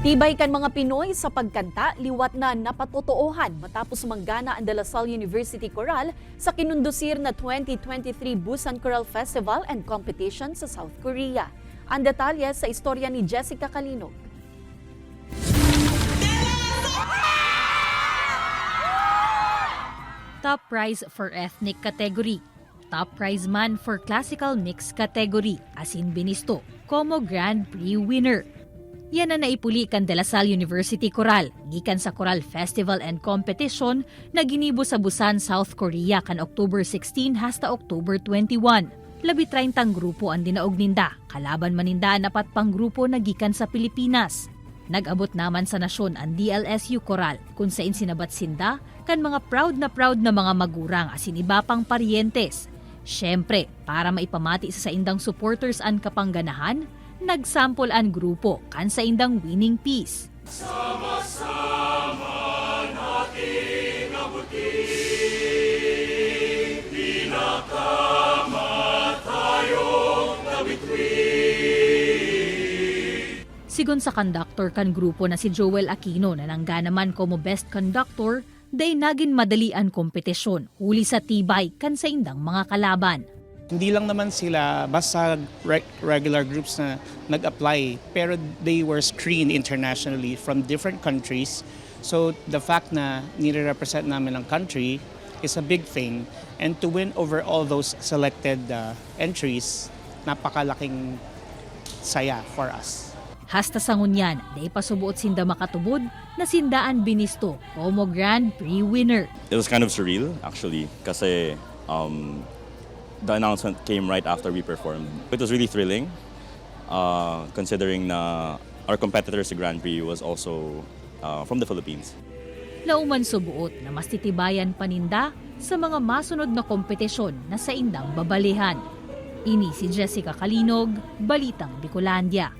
Tibay kan mga Pinoy sa pagkanta, liwat na napatotoohan matapos manggana ang De La Salle University Choral sa kinundusir na 2023 Busan Choral Festival and Competition sa South Korea. Ang detalye sa istorya ni Jessica Calinog. Top prize for ethnic category. Top prize man for classical mix category, asin binisto, como Grand Prix winner. Yan na naipuli kan De La Salle University Choral, gikan sa Choral Festival and Competition na ginibo sa Busan, South Korea kan October 16 hasta October 21. 30 grupo ang dinaog ninda, kalaban maninda ang 4 pang grupo na gikan sa Pilipinas. Nag-abot naman sa nasyon ang DLSU Choral kung saan sinabat sinda kan mga proud na mga magurang asin iba pang parientes. Siyempre, para maipamati sa indang supporters ang kapangganahan, nagsample ang grupo kan sa indang winning piece. Sama-sama nating abutin, pinakamatayong nabituin. Sigon sa conductor kan grupo na si Joel Aquino na nangganaman como best conductor, day nagin madali ang kompetisyon huli sa tibay kan sa indang mga kalaban. Hindi lang naman sila basta regular groups na nag-apply, pero they were screened internationally from different countries. So the fact na nire-represent namin ang country is a big thing. And to win over all those selected entries, napakalaking saya for us. Hasta sa ngunyan, day pasubuot sinda makatubod na sindaan binisto como Grand Prix winner. It was kind of surreal actually kasi the announcement came right after we performed. It was really thrilling, considering na our competitor sa Grand Prix was also from the Philippines. Lauman subuot na mas titibayan paninda sa mga masunod na kompetisyon na sa indang babalihan. Ini si Jessica Calinog, Balitang Bicolandia.